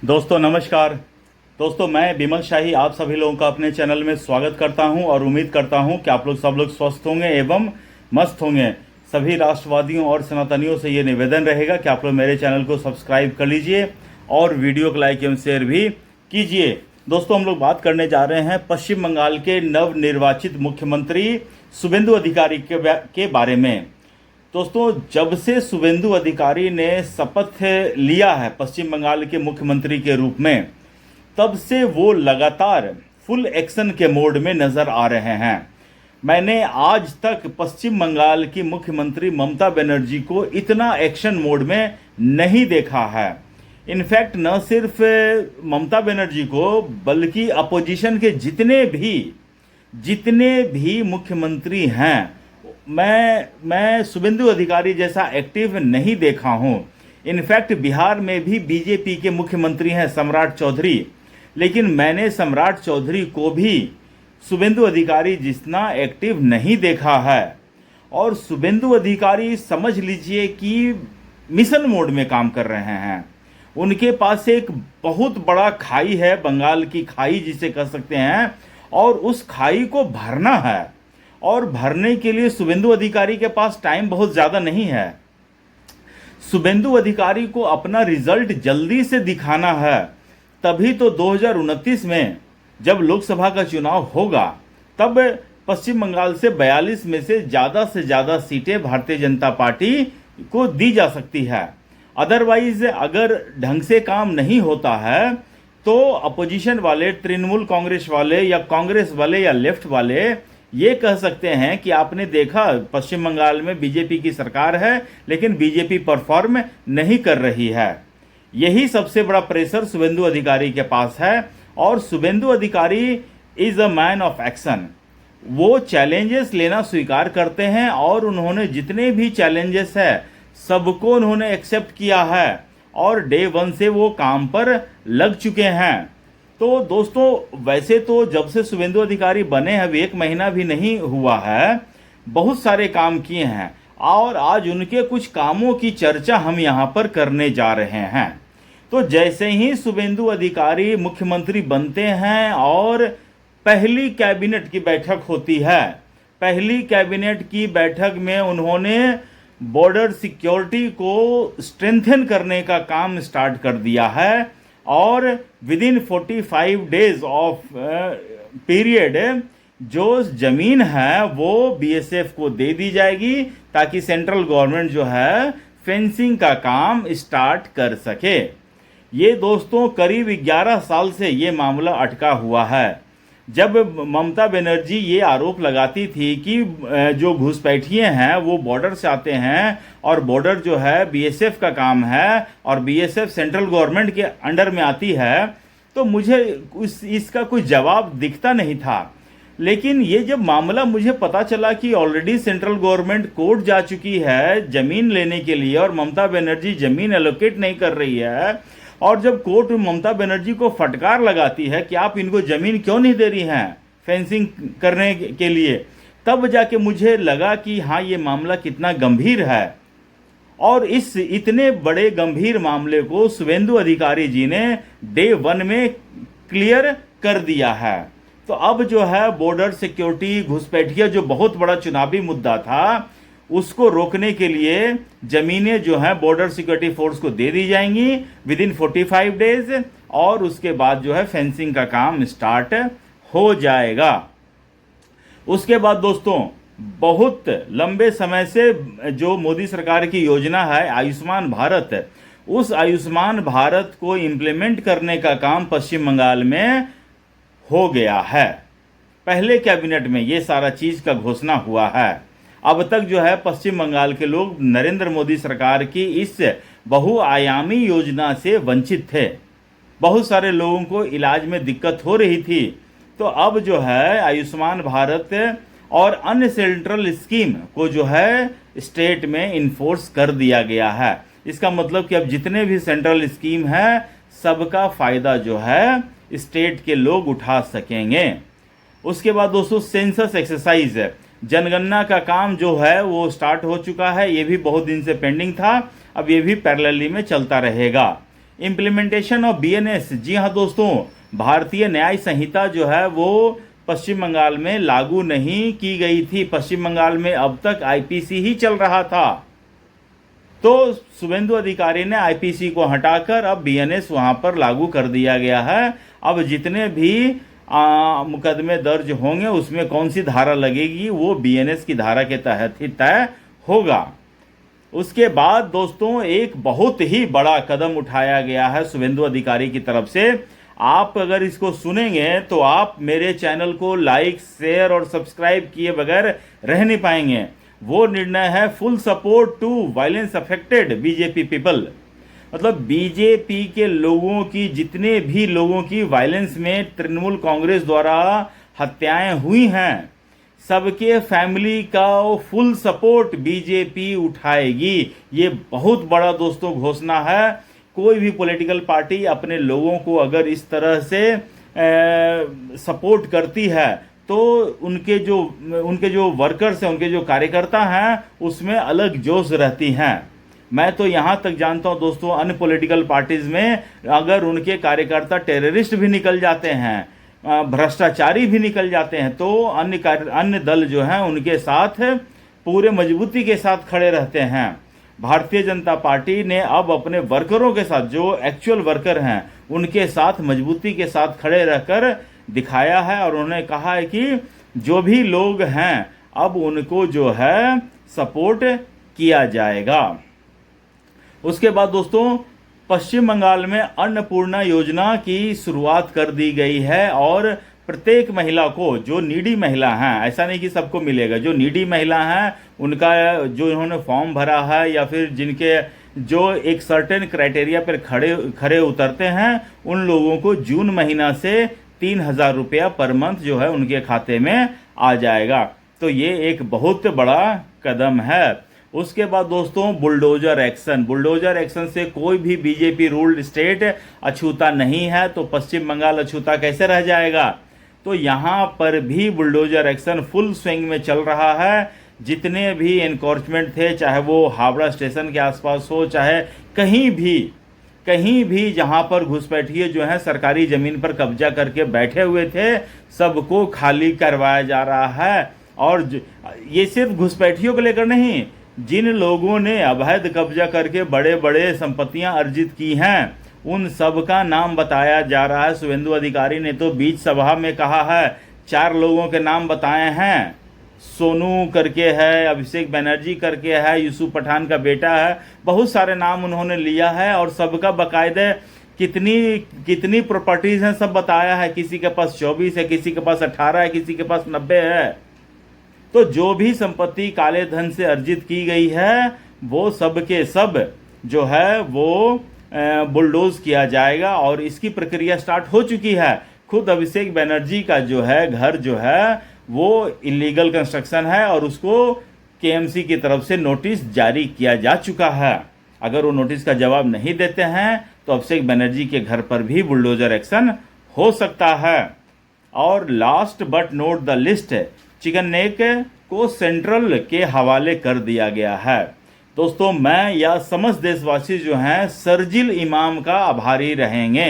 दोस्तों नमस्कार। दोस्तों मैं बिमल शाही आप सभी लोगों का अपने चैनल में स्वागत करता हूं और उम्मीद करता हूं कि आप लोग सब लोग स्वस्थ होंगे एवं मस्त होंगे। सभी राष्ट्रवादियों और सनातनियों से ये निवेदन रहेगा कि आप लोग मेरे चैनल को सब्सक्राइब कर लीजिए और वीडियो को लाइक एवं शेयर भी कीजिए। दोस्तों हम लोग बात करने जा रहे हैं पश्चिम बंगाल के नवनिर्वाचित मुख्यमंत्री शुभेंदु अधिकारी के बारे में। दोस्तों जब से शुभेंदु अधिकारी ने शपथ लिया है पश्चिम बंगाल के मुख्यमंत्री के रूप में, तब से वो लगातार फुल एक्शन के मोड में नजर आ रहे हैं। मैंने आज तक पश्चिम बंगाल की मुख्यमंत्री ममता बनर्जी को इतना एक्शन मोड में नहीं देखा है। इनफैक्ट न सिर्फ ममता बनर्जी को बल्कि अपोजिशन के जितने भी मुख्यमंत्री हैं, मैं शुभेंदु अधिकारी जैसा एक्टिव नहीं देखा हूं। इनफैक्ट बिहार में भी बीजेपी के मुख्यमंत्री हैं सम्राट चौधरी, लेकिन मैंने सम्राट चौधरी को भी शुभेंदु अधिकारी जितना एक्टिव नहीं देखा है। और शुभेंदु अधिकारी समझ लीजिए कि मिशन मोड में काम कर रहे हैं। उनके पास एक बहुत बड़ा खाई है, बंगाल की खाई जिसे कह सकते हैं, और उस खाई को भरना है। और भरने के लिए शुभेंदु अधिकारी के पास टाइम बहुत ज़्यादा नहीं है। शुभेंदु अधिकारी को अपना रिजल्ट जल्दी से दिखाना है, तभी तो 2029 में जब लोकसभा का चुनाव होगा तब पश्चिम बंगाल से 42 में से ज़्यादा सीटें भारतीय जनता पार्टी को दी जा सकती है। अदरवाइज अगर ढंग से काम नहीं होता है तो अपोजिशन वाले, तृणमूल कांग्रेस वाले या कांग्रेस वाले या लेफ्ट वाले ये कह सकते हैं कि आपने देखा पश्चिम बंगाल में बीजेपी की सरकार है लेकिन बीजेपी परफॉर्म नहीं कर रही है। यही सबसे बड़ा प्रेशर शुभेंदु अधिकारी के पास है। और शुभेंदु अधिकारी is a man of action. वो चैलेंजेस लेना स्वीकार करते हैं और उन्होंने जितने भी चैलेंजेस है सबको उन्होंने एक्सेप्ट किया है और डे वन से वो काम पर लग चुके हैं। तो दोस्तों वैसे तो जब से शुभेंदु अधिकारी बने हैं, अभी 1 महीना भी नहीं हुआ है, बहुत सारे काम किए हैं और आज उनके कुछ कामों की चर्चा हम यहाँ पर करने जा रहे हैं। तो जैसे ही शुभेंदु अधिकारी मुख्यमंत्री बनते हैं और पहली कैबिनेट की बैठक होती है, पहली कैबिनेट की बैठक में उन्होंने बॉर्डर सिक्योरिटी को स्ट्रेंथन करने का काम स्टार्ट कर दिया है। और with in 45 days of period जो जमीन है वो बीएसएफ को दे दी जाएगी ताकि सेंट्रल गवर्नमेंट जो है फेंसिंग का काम स्टार्ट कर सके। ये दोस्तों करीब 11 साल से ये मामला अटका हुआ है। जब ममता बनर्जी ये आरोप लगाती थी कि जो घुसपैठिए हैं वो बॉर्डर से आते हैं और बॉर्डर जो है बीएसएफ का काम है और बीएसएफ सेंट्रल गवर्नमेंट के अंडर में आती है, तो मुझे इसका कोई जवाब दिखता नहीं था। लेकिन ये जब मामला मुझे पता चला कि ऑलरेडी सेंट्रल गवर्नमेंट कोर्ट जा चुकी है ज़मीन लेने के लिए और ममता बनर्जी ज़मीन एलोकेट नहीं कर रही है, और जब कोर्ट ममता बनर्जी को फटकार लगाती है कि आप इनको ज़मीन क्यों नहीं दे रही हैं फेंसिंग करने के लिए, तब जाके मुझे लगा कि हाँ ये मामला कितना गंभीर है। और इस इतने बड़े गंभीर मामले को शुभेंदु अधिकारी जी ने डे 1 में क्लियर कर दिया है। तो अब जो है बॉर्डर सिक्योरिटी, घुसपैठिया जो बहुत बड़ा चुनावी मुद्दा था, उसको रोकने के लिए जमीनें जो हैं बॉर्डर सिक्योरिटी फोर्स को दे दी जाएंगी विद इन 45 डेज और उसके बाद जो है फेंसिंग का काम स्टार्ट हो जाएगा। उसके बाद दोस्तों बहुत लंबे समय से जो मोदी सरकार की योजना है आयुष्मान भारत, उस आयुष्मान भारत को इम्प्लीमेंट करने का काम पश्चिम बंगाल में हो गया है। पहले कैबिनेट में ये सारा चीज़ का घोषणा हुआ है। अब तक जो है पश्चिम बंगाल के लोग नरेंद्र मोदी सरकार की इस बहुआयामी योजना से वंचित थे। बहुत सारे लोगों को इलाज में दिक्कत हो रही थी। तो अब जो है आयुष्मान भारत और अन्य सेंट्रल स्कीम को जो है स्टेट में इन्फोर्स कर दिया गया है। इसका मतलब कि अब जितने भी सेंट्रल स्कीम है सबका फ़ायदा जो है स्टेट के लोग उठा सकेंगे। उसके बाद दोस्तों सेंसस एक्सरसाइज, जनगणना का काम जो है वो स्टार्ट हो चुका है। ये भी बहुत दिन से पेंडिंग था, अब ये भी पैरेलली में चलता रहेगा। इम्प्लीमेंटेशन ऑफ बीएनएस, जी हाँ दोस्तों, भारतीय न्याय संहिता जो है वो पश्चिम बंगाल में लागू नहीं की गई थी। पश्चिम बंगाल में अब तक आईपीसी ही चल रहा था। तो शुभेंदु अधिकारी ने आईपीसी को हटाकर अब बीएनएस वहां पर लागू कर दिया गया है। अब जितने भी मुकदमे दर्ज होंगे उसमें कौन सी धारा लगेगी वो बीएनएस की धारा के तहत ही तय होगा। उसके बाद दोस्तों एक बहुत ही बड़ा कदम उठाया गया है शुभेंदु अधिकारी की तरफ से। आप अगर इसको सुनेंगे तो आप मेरे चैनल को लाइक, शेयर और सब्सक्राइब किए बगैर रह नहीं पाएंगे। वो निर्णय है full support to violence affected BJP people. मतलब बीजेपी के लोगों की, जितने भी लोगों की वायलेंस में तृणमूल कांग्रेस द्वारा हत्याएं हुई हैं, सबके फैमिली का फुल सपोर्ट बीजेपी उठाएगी। ये बहुत बड़ा दोस्तों घोषणा है। कोई भी पॉलिटिकल पार्टी अपने लोगों को अगर इस तरह से सपोर्ट करती है तो उनके जो वर्कर्स हैं, उनके जो कार्यकर्ता हैं, उसमें अलग जोश रहती हैं। मैं तो यहाँ तक जानता हूँ दोस्तों, अन्य पॉलिटिकल पार्टीज में अगर उनके कार्यकर्ता टेररिस्ट भी निकल जाते हैं, भ्रष्टाचारी भी निकल जाते हैं, तो अन्य दल जो हैं उनके साथ पूरे मजबूती के साथ खड़े रहते हैं। भारतीय जनता पार्टी ने अब अपने वर्करों के साथ, जो एक्चुअल वर्कर हैं, उनके साथ मजबूती के साथ खड़े रहकर दिखाया है और उन्होंने कहा है कि जो भी लोग हैं अब उनको जो है सपोर्ट किया जाएगा। उसके बाद दोस्तों पश्चिम बंगाल में अन्नपूर्णा योजना की शुरुआत कर दी गई है और प्रत्येक महिला को, जो नीडी महिला हैं, ऐसा नहीं कि सबको मिलेगा, जो नीडी महिला हैं उनका जो इन्होंने फॉर्म भरा है या फिर जिनके जो एक सर्टेन क्राइटेरिया पर खरे उतरते हैं, उन लोगों को जून महीना से 3,000 रुपया पर मंथ जो है उनके खाते में आ जाएगा। तो ये एक बहुत बड़ा कदम है। उसके बाद दोस्तों बुलडोजर एक्शन से कोई भी बीजेपी रूल्ड स्टेट अछूता नहीं है, तो पश्चिम बंगाल अछूता कैसे रह जाएगा। तो यहाँ पर भी बुलडोजर एक्शन फुल स्विंग में चल रहा है। जितने भी एनक्रोचमेंट थे, चाहे वो हावड़ा स्टेशन के आसपास हो, चाहे कहीं भी जहाँ पर घुसपैठिए जो हैं सरकारी जमीन पर कब्जा करके बैठे हुए थे, सबको खाली करवाया जा रहा है। और ये सिर्फ घुसपैठियों को लेकर नहीं, जिन लोगों ने अवैध कब्जा करके बड़े बड़े संपत्तियां अर्जित की हैं, उन सब का नाम बताया जा रहा है। शुभेंदु अधिकारी ने तो बीच सभा में कहा है, 4 लोगों के नाम बताए हैं, सोनू करके है, अभिषेक बनर्जी करके है, यूसुफ पठान का बेटा है, बहुत सारे नाम उन्होंने लिया है और सबका बाकायदे कितनी प्रॉपर्टीज हैं सब बताया है। किसी के पास 24 है, किसी के पास 18 है, किसी के पास 90 है। तो जो भी संपत्ति काले धन से अर्जित की गई है वो सब के सब जो है वो बुलडोज किया जाएगा और इसकी प्रक्रिया स्टार्ट हो चुकी है। खुद अभिषेक बनर्जी का जो है घर जो है वो इलीगल कंस्ट्रक्शन है और उसको केएमसी की तरफ से नोटिस जारी किया जा चुका है। अगर वो नोटिस का जवाब नहीं देते हैं तो अभिषेक बनर्जी के घर पर भी बुलडोजर एक्शन हो सकता है। और last but note the list, chicken neck को सेंट्रल के हवाले कर दिया गया है। दोस्तों मैं या समस्त देशवासी जो हैं शरजील इमाम का आभारी रहेंगे।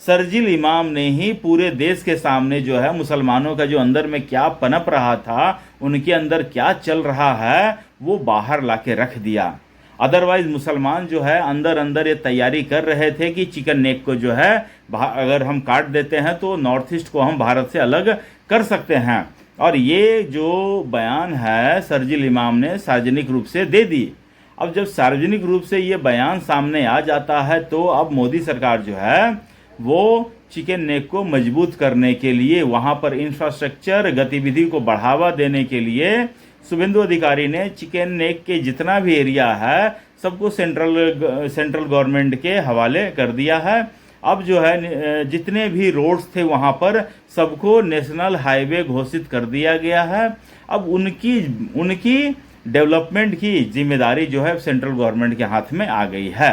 शरजील इमाम ने ही पूरे देश के सामने जो है मुसलमानों का जो अंदर में क्या पनप रहा था, उनके अंदर क्या चल रहा है, वो बाहर लाके रख दिया। अदरवाइज मुसलमान जो है अंदर अंदर ये तैयारी कर रहे थे कि चिकन नेक को जो है अगर हम काट देते हैं तो नॉर्थ ईस्ट को हम भारत से अलग कर सकते हैं। और ये जो बयान है शरजील इमाम ने सार्वजनिक रूप से दे दी। अब जब सार्वजनिक रूप से ये बयान सामने आ जाता है तो अब मोदी सरकार जो है वो चिकन नेक को मजबूत करने के लिए, वहाँ पर इंफ्रास्ट्रक्चर गतिविधि को बढ़ावा देने के लिए शुभेंदु अधिकारी ने चिकन नेक के जितना भी एरिया है सबको सेंट्रल गवर्नमेंट के हवाले कर दिया है। अब जो है जितने भी रोड्स थे वहाँ पर सबको नेशनल हाईवे घोषित कर दिया गया है। अब उनकी डेवलपमेंट की जिम्मेदारी जो है सेंट्रल गवर्नमेंट के हाथ में आ गई है।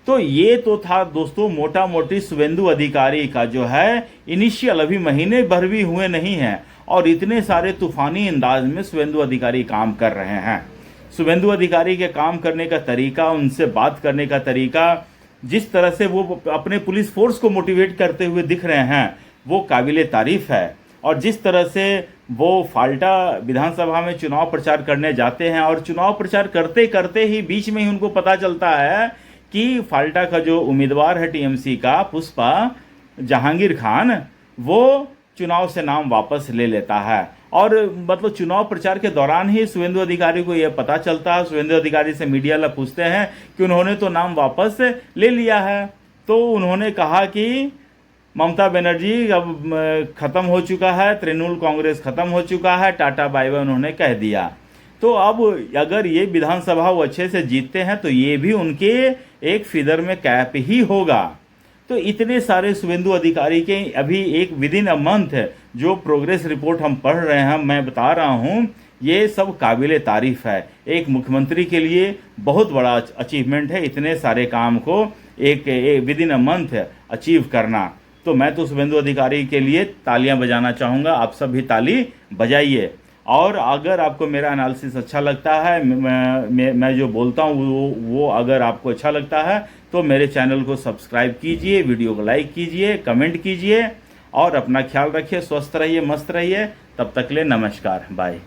तो ये तो था दोस्तों मोटा मोटी शुभेंदु अधिकारी का जो है इनिशियल, अभी महीने भर भी हुए नहीं हैं और इतने सारे तूफानी अंदाज में शुभेंदु अधिकारी काम कर रहे हैं। शुभेंदु अधिकारी के काम करने का तरीका, उनसे बात करने का तरीका जिस तरह से वो अपने पुलिस फोर्स को मोटिवेट करते हुए दिख रहे हैं वो काबिले तारीफ है। और जिस तरह से वो फाल्टा विधानसभा में चुनाव प्रचार करने जाते हैं और चुनाव प्रचार करते करते ही बीच में ही उनको पता चलता है कि फाल्टा का जो उम्मीदवार है टीएमसी का पुष्पा जहांगीर खान, वो चुनाव से नाम वापस ले लेता है। और मतलब चुनाव प्रचार के दौरान ही शुभेंदु अधिकारी को यह पता चलता है। शुभेंदु अधिकारी से मीडिया वाले पूछते हैं कि उन्होंने तो नाम वापस ले लिया है। तो उन्होंने कहा कि ममता बनर्जी अब खत्म हो चुका है, तृणमूल कांग्रेस खत्म हो चुका है, टाटा बाय बाय उन्होंने कह दिया। तो अब अगर ये विधानसभा वो अच्छे से जीतते हैं तो ये भी उनके एक फिदर में कैप ही होगा। तो इतने सारे शुभेंदु अधिकारी के अभी एक विद इन अ मंथ जो प्रोग्रेस रिपोर्ट हम पढ़ रहे हैं, मैं बता रहा हूँ, ये सब काबिले तारीफ है। एक मुख्यमंत्री के लिए बहुत बड़ा अचीवमेंट है इतने सारे काम को एक with in a month achieve करना। तो मैं तो शुभेंदु अधिकारी के लिए तालियां बजाना चाहूँगा, आप सब भी ताली बजाइए। और अगर आपको मेरा एनालिसिस अच्छा लगता है, मैं जो बोलता हूँ वो अगर आपको अच्छा लगता है तो मेरे चैनल को सब्सक्राइब कीजिए, वीडियो को लाइक कीजिए, कमेंट कीजिए और अपना ख्याल रखिए, स्वस्थ रहिए, मस्त रहिए। तब तक ले नमस्कार, बाय।